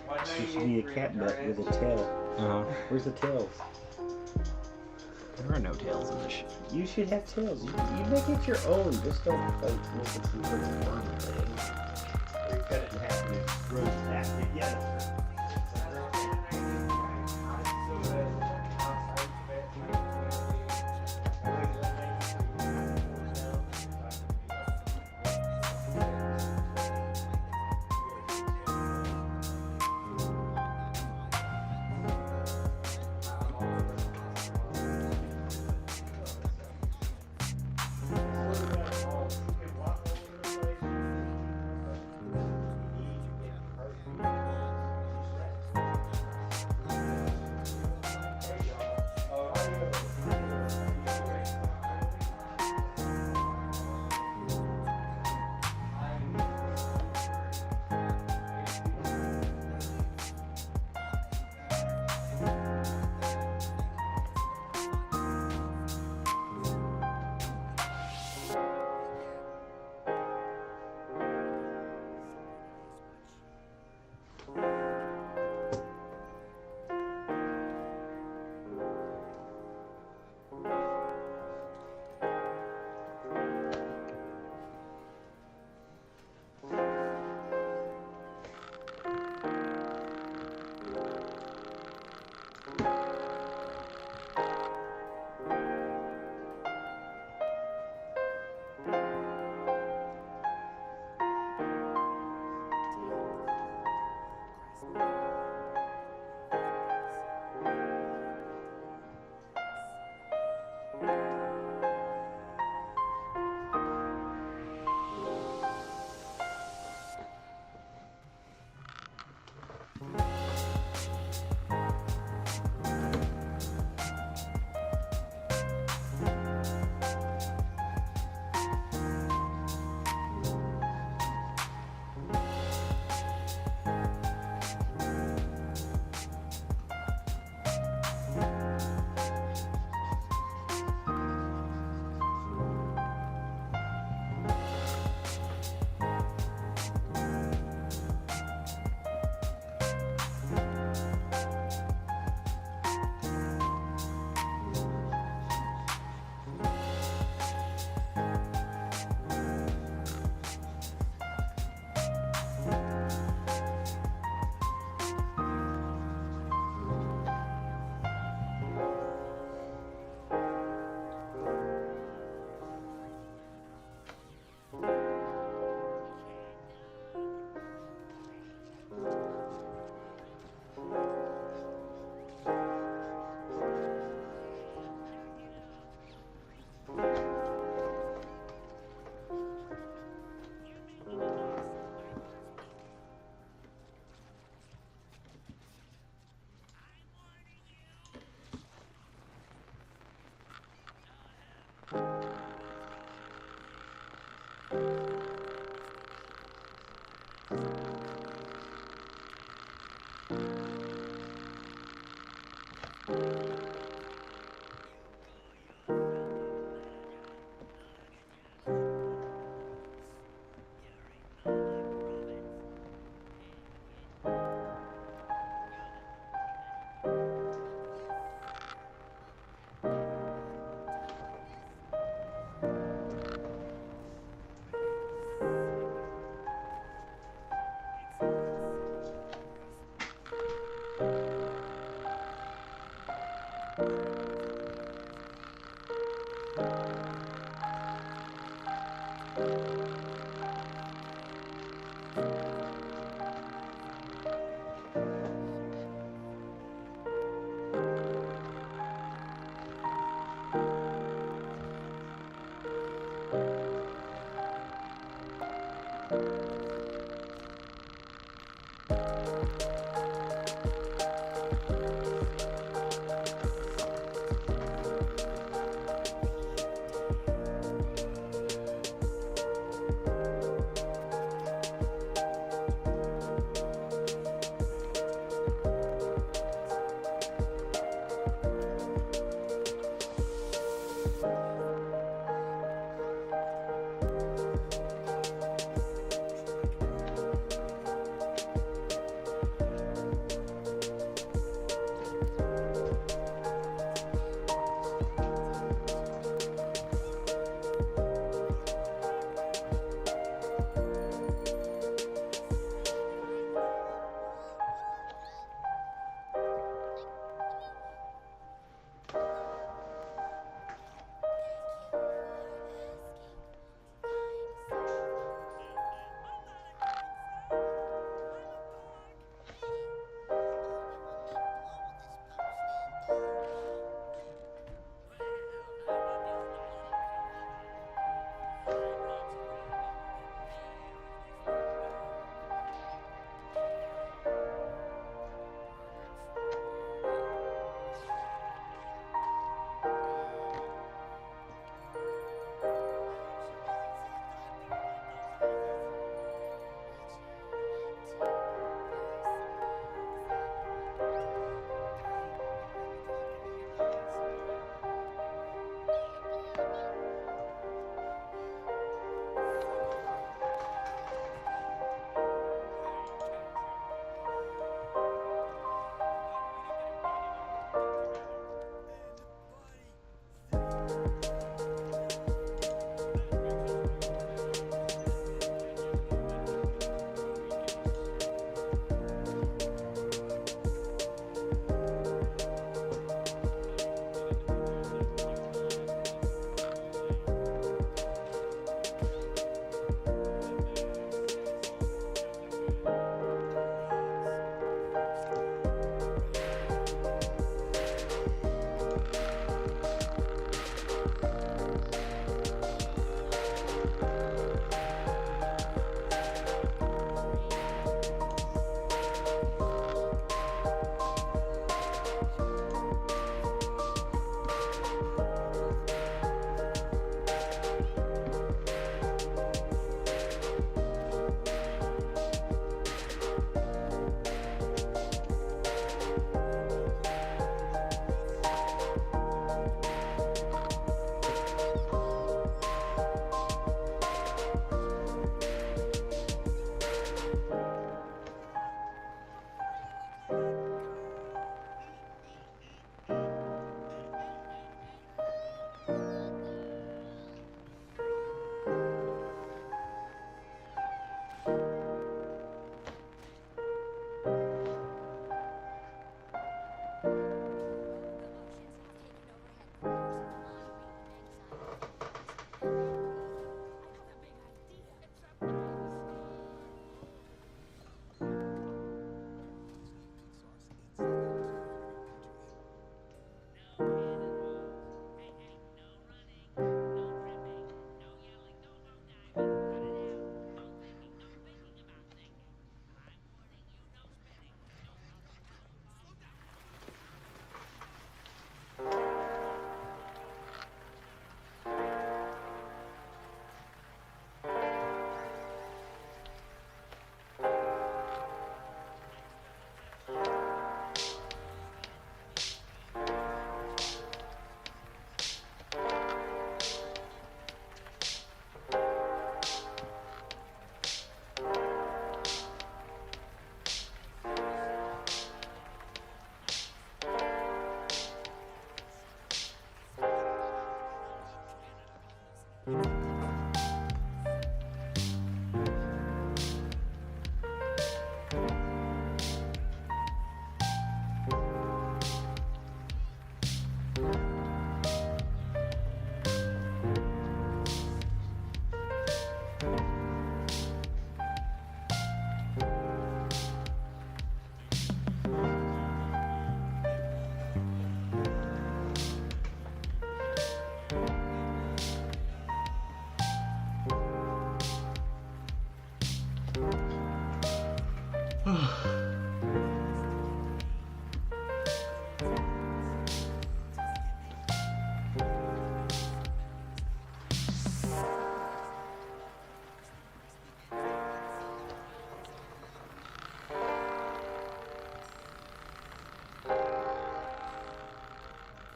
There should be a cat butt with a tail. Uh-huh. Where's the tails? There are no tails in this shit. You should have tails. You make it your own. Just don't make it some sort of fun thing. Or you cut it in half and it grows back together.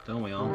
Don't we all?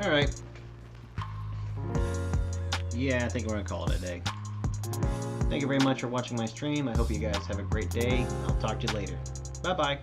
Alright. Yeah, I think we're gonna call it a day. Thank you very much for watching my stream. I hope you guys have a great day. I'll talk to you later. Bye-bye.